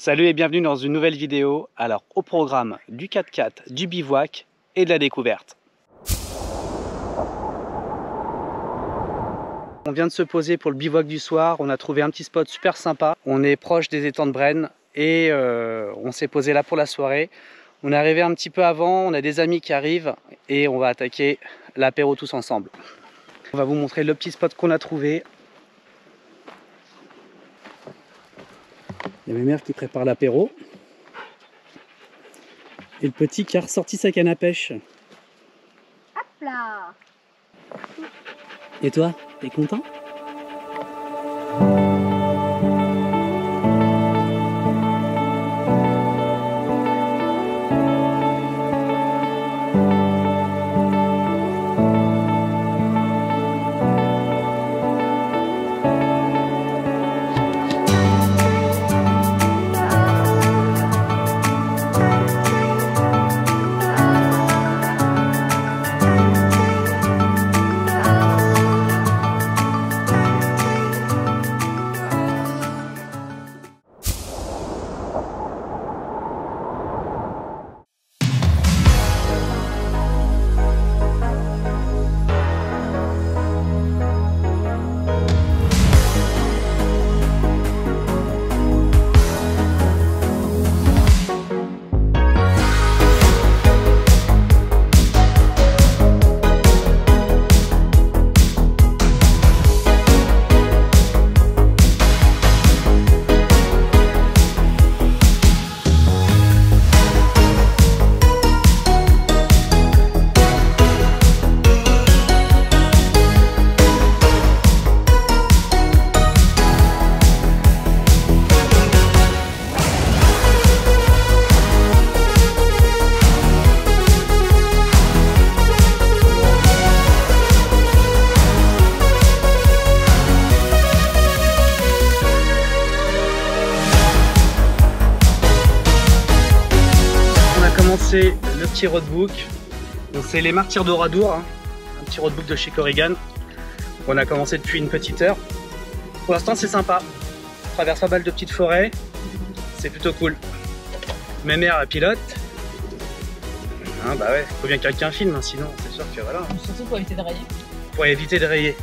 Salut et bienvenue dans une nouvelle vidéo. Alors au programme du 4x4, du bivouac et de la découverte. On vient de se poser pour le bivouac du soir. On a trouvé un petit spot super sympa. On est proche des étangs de Brenne et on s'est posé là pour la soirée. On est arrivé un petit peu avant, on a des amis qui arrivent et on va attaquer l'apéro tous ensemble. On va vous montrer le petit spot qu'on a trouvé. Il y a ma mère qui prépare l'apéro. Et le petit qui a ressorti sa canne à pêche. Hop là! Et toi, t'es content? C'est le petit roadbook. C'est les Martyrs d'Oradour, hein. Un petit roadbook de chez Corrigan. On a commencé depuis une petite heure. Pour l'instant c'est sympa. On traverse pas mal de petites forêts. C'est plutôt cool. Ma mère la pilote. Hein, bah ouais, faut bien que quelqu'un filme, hein, sinon c'est sûr que voilà. Surtout pour éviter de rayer. Pour éviter de rayer.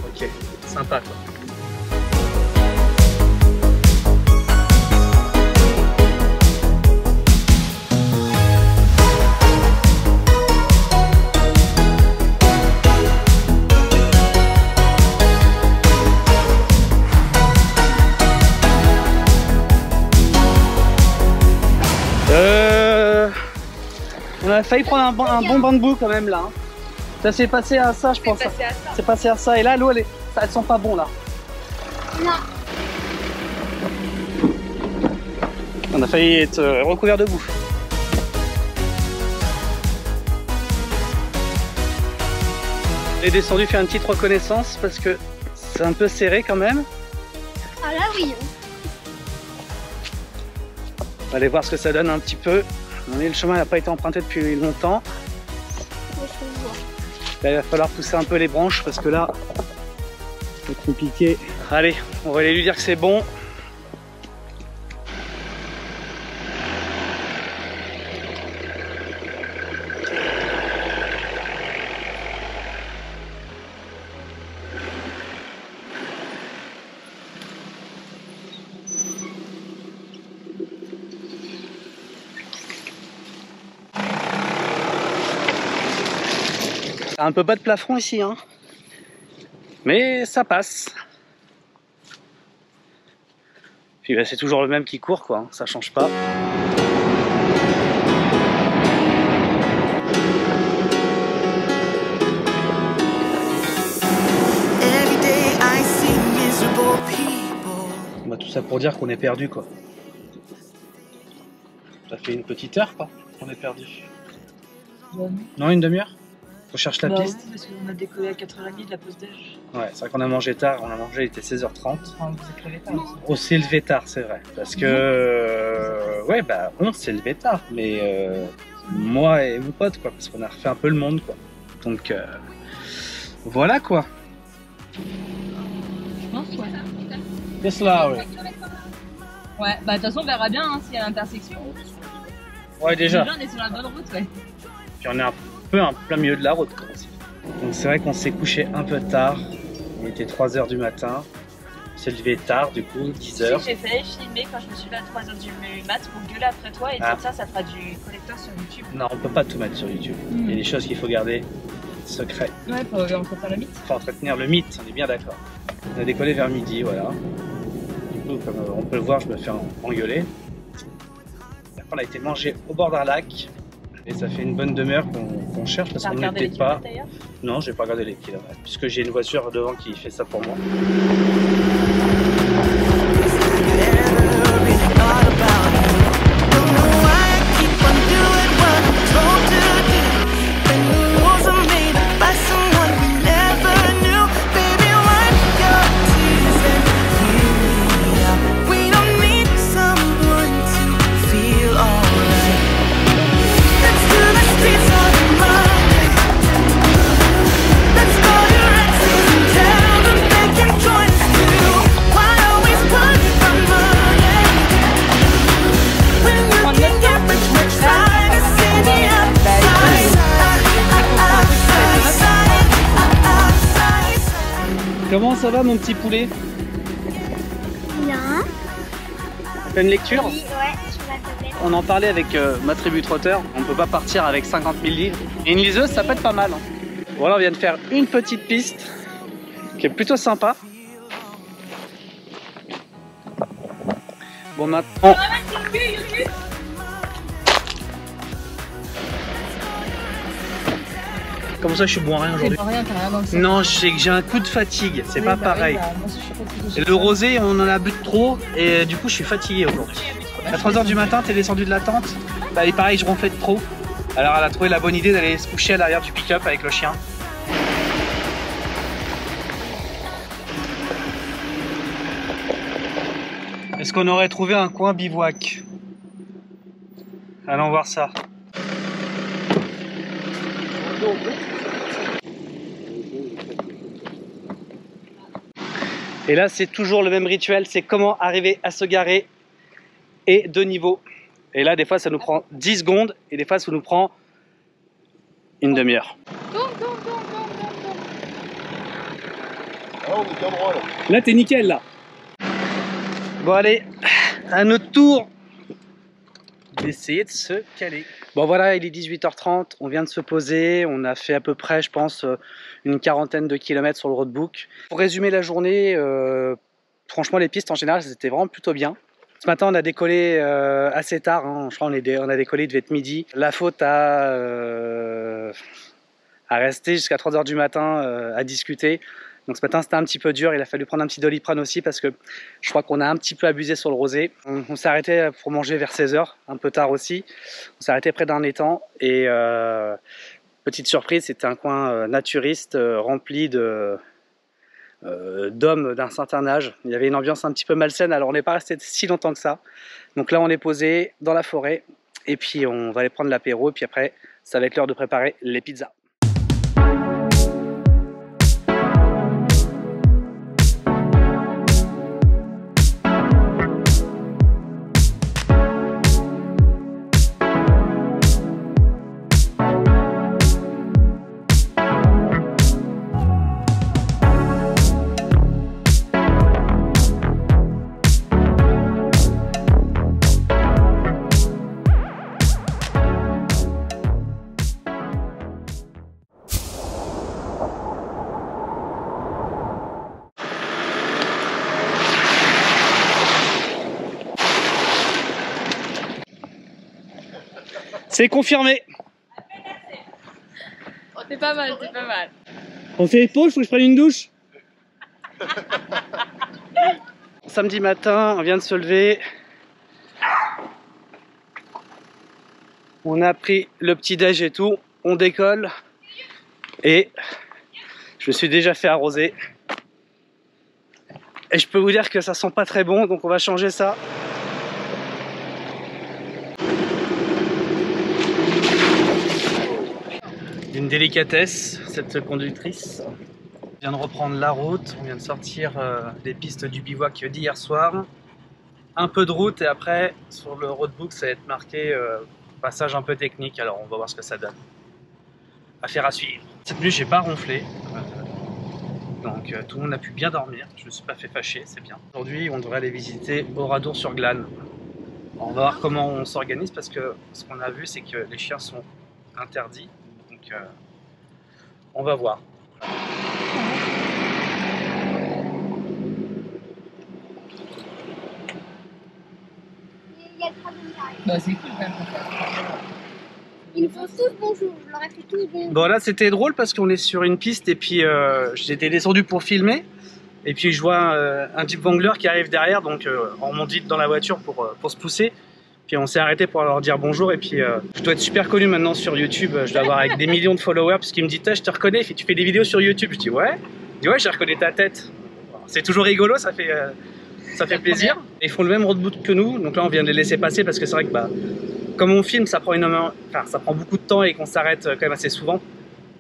Ok, sympa quoi. On a failli prendre un bon bain de boue quand même là. Hein. Ça s'est passé à ça je pense. C'est passé à ça et là l'eau elles sont pas bon là. Non. On a failli être recouvert de boue. J'ai descendu faire une petite reconnaissance parce que c'est un peu serré quand même. Ah là oui. On va aller voir ce que ça donne un petit peu. Le chemin n'a pas été emprunté depuis longtemps. Là, il va falloir pousser un peu les branches parce que là, c'est compliqué. Allez, on va aller lui dire que c'est bon. Un peu bas de plafond ici, hein. Mais ça passe. Puis bah, c'est toujours le même qui court, quoi. Ça change pas. Bah, tout ça pour dire qu'on est perdu, quoi. Ça fait une petite heure, quoi, qu'on est perdu. Non, une demi-heure? On cherche la piste. Oui, parce qu'on a décollé à 4h30 de la pause déj. Ouais, c'est vrai qu'on a mangé tard, on a mangé, il était 16h30. Enfin, vous êtes levé tard aussi. On s'est levé tard, c'est vrai. Parce que, ouais, bah, on s'est levé tard. Mais moi et mon pote, quoi, parce qu'on a refait un peu le monde, quoi. Donc, voilà, quoi. Je pense, ouais. C'est cela, oui. Ouais, bah de toute façon, on verra bien hein, s'il y a l'intersection. Ouais, déjà. Déjà, on est sur la bonne route, ouais. Puis on est un peu en plein milieu de la route, quoi, aussi. Donc c'est vrai qu'on s'est couché un peu tard. Il était 3 h du matin. On s'est levé tard, du coup, 10 h. J'ai failli filmer quand je me suis levé à 3 h du mat pour gueuler après toi et dire ça fera du collecteur sur YouTube. Non, on peut pas tout mettre sur YouTube. Il y a des choses qu'il faut garder secret. Ouais, faut entretenir le mythe. Faut entretenir le mythe, on est bien d'accord. On a décollé vers midi, voilà. Du coup, comme on peut le voir, je me fais engueuler. Après, on a été mangé au bord d'un lac. Et ça fait une bonne demi-heure qu'on cherche parce qu'on n'était pas. Non, j'ai pas regardé les kilomètres puisque j'ai une voiture devant qui fait ça pour moi. Comment ça va mon petit poulet? Bien. Pleine lecture? Oui, ouais, sur la tablette. On en parlait avec ma tribu trotteur, on peut pas partir avec 50 000 livres. Et une liseuse, ça peut être pas mal. Hein. Voilà, on vient de faire une petite piste qui est plutôt sympa. Bon, maintenant... Comment ça, je suis bon à rien aujourd'hui? Non, j'ai un coup de fatigue, c'est pas pareil. Et le rosé, on en a bu trop et du coup, je suis fatigué aujourd'hui. À 3 h du matin, t'es descendu de la tente. Bah, et pareil, je ronflais de trop. Alors, elle a trouvé la bonne idée d'aller se coucher à l'arrière du pick-up avec le chien. Est-ce qu'on aurait trouvé un coin bivouac? Allons voir ça. Et là, c'est toujours le même rituel, c'est comment arriver à se garer et de niveau. Et là, des fois, ça nous prend 10 secondes et des fois, ça nous prend une demi-heure. Là, t'es nickel, là. Bon, allez, à notre tour d'essayer de se caler. Bon voilà, il est 18 h 30, on vient de se poser, on a fait à peu près, je pense, une quarantaine de kilomètres sur le roadbook. Pour résumer la journée, franchement les pistes en général, c'était vraiment plutôt bien. Ce matin on a décollé assez tard, hein. Je crois on a décollé, il devait être midi. La faute à rester jusqu'à 3 h du matin à discuter. Donc ce matin c'était un petit peu dur, il a fallu prendre un petit Doliprane aussi parce que je crois qu'on a un petit peu abusé sur le rosé. On s'est arrêté pour manger vers 16 h, un peu tard aussi. On s'est arrêté près d'un étang et petite surprise, c'était un coin naturiste rempli d'hommes d'un certain âge. Il y avait une ambiance un petit peu malsaine, alors on n'est pas resté si longtemps que ça. Donc là on est posé dans la forêt et puis on va aller prendre l'apéro et puis après ça va être l'heure de préparer les pizzas. C'est confirmé. Oh, t'es pas mal, t'es pas mal. On fait les pauses, faut que je prenne une douche. Samedi matin, on vient de se lever. On a pris le petit déj et tout. On décolle. Et je me suis déjà fait arroser. Et je peux vous dire que ça sent pas très bon, donc on va changer ça. D'une délicatesse, cette conductrice. On vient de reprendre la route, on vient de sortir des pistes du bivouac d'hier soir. un peu de route et après sur le roadbook ça va être marqué passage un peu technique, alors on va voir ce que ça donne. Affaire à suivre. Cette nuit j'ai pas ronflé, donc tout le monde a pu bien dormir, je me suis pas fait fâcher, c'est bien. Aujourd'hui on devrait aller visiter Oradour-sur-Glane. On va voir comment on s'organise parce que ce qu'on a vu c'est que les chiens sont interdits, donc on va voir. Bah, c'est cool quand même. Ils nous font tous bonjour, je leur ai fait tous bonjour. Bon là c'était drôle parce qu'on est sur une piste et puis j'étais descendu pour filmer et puis je vois un Jeep Wrangler qui arrive derrière, donc on monte vite dans la voiture pour se pousser. Puis on s'est arrêté pour leur dire bonjour et puis je dois être super connu maintenant sur YouTube, je dois avoir avec des millions de followers parce qu'il me dit je te reconnais, tu fais des vidéos sur YouTube. Je dis ouais, je reconnais ta tête. C'est toujours rigolo, ça fait plaisir. Et ils font le même roadbook que nous, donc là on vient de les laisser passer parce que c'est vrai que comme on filme, ça prend beaucoup de temps et qu'on s'arrête quand même assez souvent.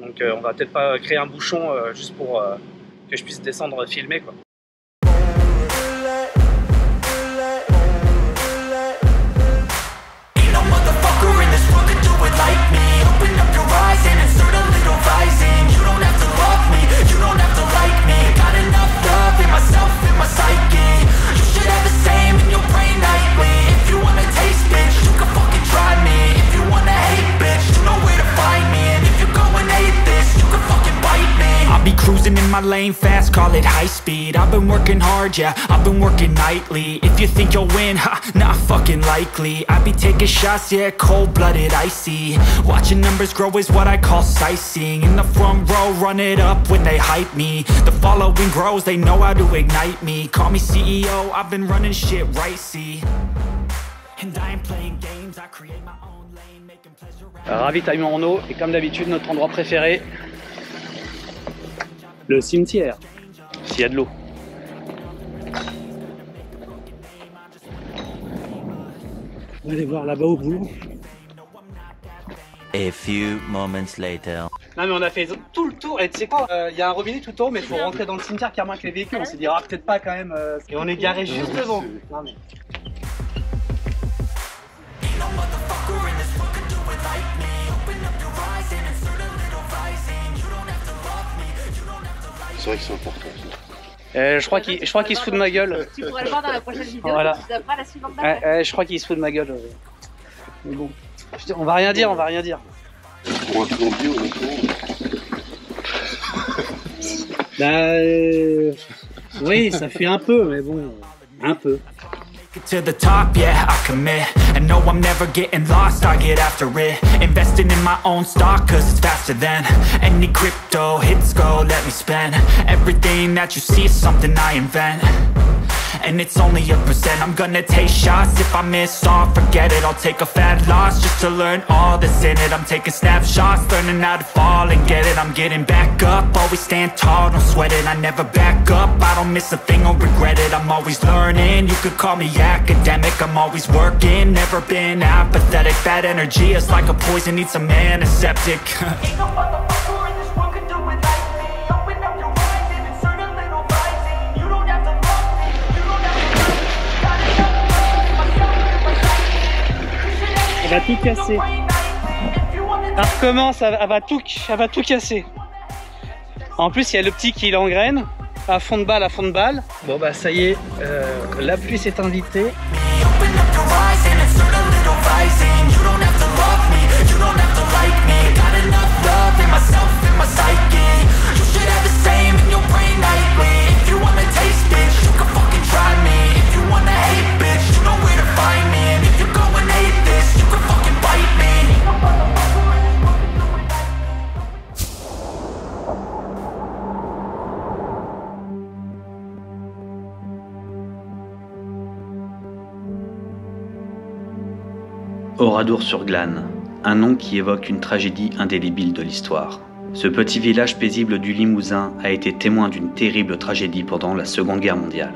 Donc on va peut-être pas créer un bouchon juste pour que je puisse descendre filmer quoi. Cruising in my lane fast, call it high speed. I've been working hard, yeah, I've been working nightly. If you think you'll win, ha, not fucking likely. I be taking shots, yeah, cold-blooded, icy. Watching numbers grow is what I call sightseeing. In the front row, run it up when they hype me. The following grows, they know how to ignite me. Call me CEO, I've been running shit right, see. And I ain't playing games, I create my own lane, making pleasure. Ravitaillement en eau et comme d'habitude notre endroit préféré, le cimetière, s'il y a de l'eau. On va aller voir là-bas au bout. A few moments later. Non mais on a fait tout le tour et tu sais quoi, il y a un robinet tout en haut mais il faut rentrer dans le cimetière carrément avec les véhicules. On s'est dit peut-être pas quand même. Et on est garé juste devant. Non, mais... C'est vrai que c'est important. Je crois qu'il se fout de ma gueule. Tu pourrais le voir dans la prochaine vidéo. Voilà. Après la suivante d'après. Je crois qu'il se fout de ma gueule. Mais bon, on va rien dire, Pour un plombier, honnêtement. Oui, ça fait un peu, mais bon, un peu. To the top, yeah, I commit. And no, I'm never getting lost, I get after it. Investing in my own stock, cause it's faster than any crypto hits go, let me spend. Everything that you see is something I invent. And it's only 1%, I'm gonna take shots. If I miss all, forget it, I'll take a fat loss just to learn all that's in it. I'm taking snapshots, learning how to fall and get it. I'm getting back up, always stand tall, don't sweat it. I never back up, I don't miss a thing or regret it. I'm always learning, you could call me academic. I'm always working, never been apathetic. Bad energy is like a poison, needs some antiseptic. Elle va tout casser. Elle recommence, elle va tout casser. En plus, il y a le petit qui l'engraine. À fond de balle, à fond de balle. Bon bah ça y est, la pluie s'est invitée. Oradour-sur-Glane, un nom qui évoque une tragédie indélébile de l'histoire. Ce petit village paisible du Limousin a été témoin d'une terrible tragédie pendant la Seconde Guerre mondiale.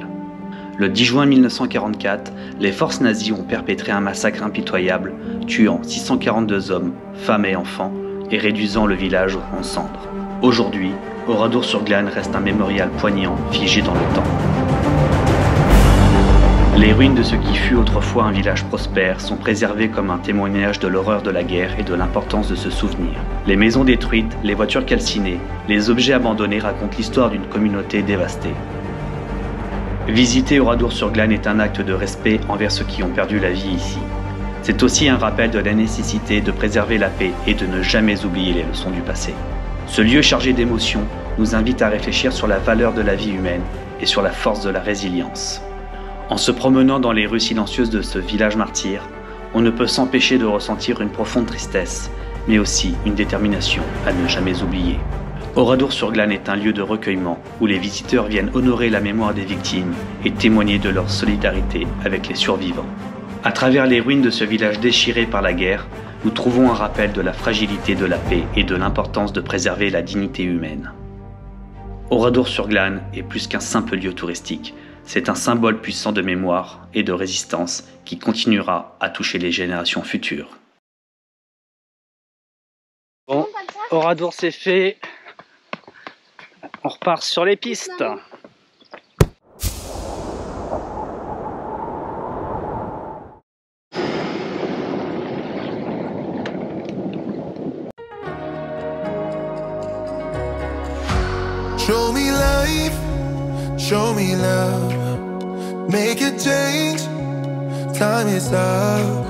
Le 10 juin 1944, les forces nazies ont perpétré un massacre impitoyable, tuant 642 hommes, femmes et enfants, et réduisant le village en cendres. Aujourd'hui, Oradour-sur-Glane reste un mémorial poignant, figé dans le temps. Les ruines de ce qui fut autrefois un village prospère sont préservées comme un témoignage de l'horreur de la guerre et de l'importance de se souvenir. Les maisons détruites, les voitures calcinées, les objets abandonnés racontent l'histoire d'une communauté dévastée. Visiter Oradour-sur-Glane est un acte de respect envers ceux qui ont perdu la vie ici. C'est aussi un rappel de la nécessité de préserver la paix et de ne jamais oublier les leçons du passé. Ce lieu chargé d'émotions nous invite à réfléchir sur la valeur de la vie humaine et sur la force de la résilience. En se promenant dans les rues silencieuses de ce village martyr, on ne peut s'empêcher de ressentir une profonde tristesse, mais aussi une détermination à ne jamais oublier. Oradour-sur-Glane est un lieu de recueillement où les visiteurs viennent honorer la mémoire des victimes et témoigner de leur solidarité avec les survivants. À travers les ruines de ce village déchiré par la guerre, nous trouvons un rappel de la fragilité de la paix et de l'importance de préserver la dignité humaine. Oradour-sur-Glane est plus qu'un simple lieu touristique. C'est un symbole puissant de mémoire et de résistance qui continuera à toucher les générations futures. Bon, Oradour c'est fait. On repart sur les pistes. Show me life, show me love, make a change, time is up.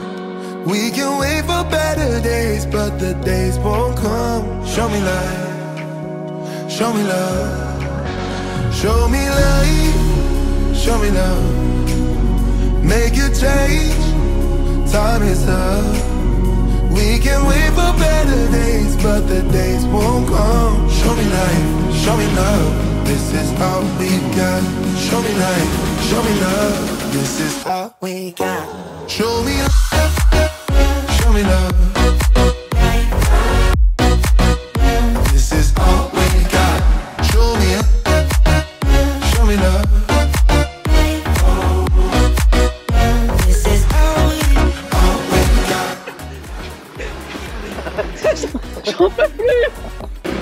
We can wait for better days, but the days won't come. Show me life, show me love, show me life, show me love, make a change, time is up. We can wait for better days, but the days won't come. Show me life, show me love, this is all we got. Show me life, show me love, this is all we got. Show me love, show me love, this is all we got. Show me love, show me love. J'en peux plus.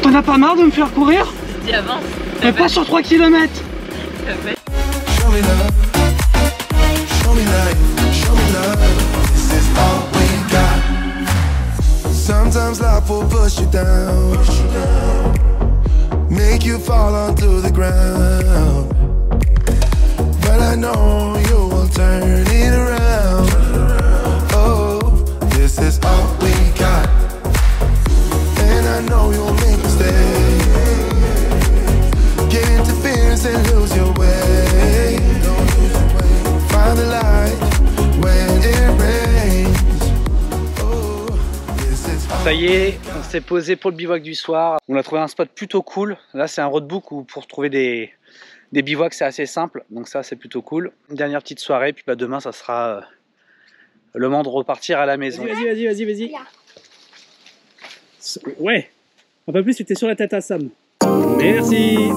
T'en as pas marre de me faire courir? Dis avance. Mais pas sur 3 km. Show me love, show me life, show me love, this is all we got. Sometimes life will push you down, make you fall onto the ground, but I know you will turn it around. Oh, this is all we got. I know you'll make mistakes, get interference and lose your way. Find the light when it rains. Oh, this is Ça y est, on s'est posé pour le bivouac du soir. On a trouvé un spot plutôt cool. Là, c'est un roadbook où pour trouver des bivouacs, c'est assez simple. Donc ça, c'est plutôt cool. Une dernière petite soirée, puis bah, demain, ça sera le moment de repartir à la maison. Vas-y. Ouais, un peu plus, c'était sur la tête à Sam. Merci.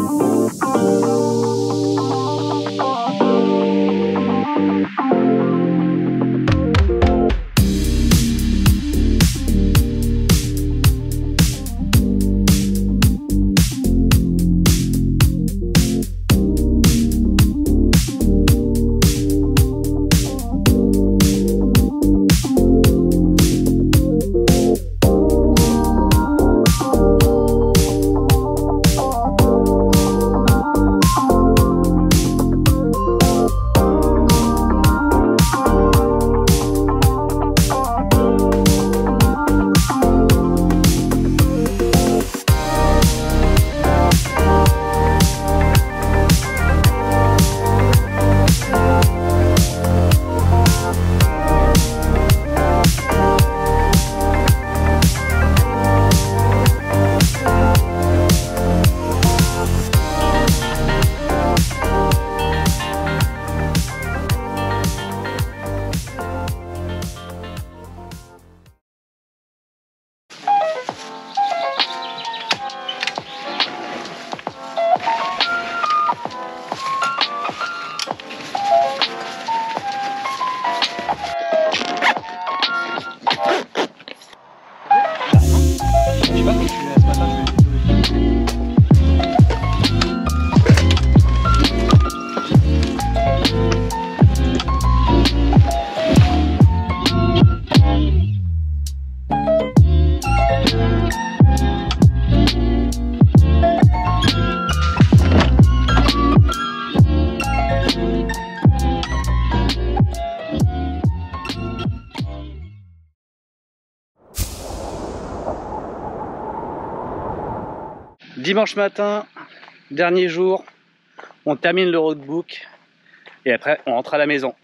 Dimanche matin, dernier jour, on termine le roadbook et après on rentre à la maison.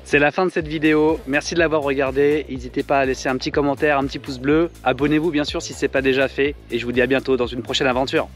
C'est la fin de cette vidéo, merci de l'avoir regardé, n'hésitez pas à laisser un petit commentaire, un petit pouce bleu, abonnez-vous bien sûr si ce n'est pas déjà fait, et je vous dis à bientôt dans une prochaine aventure.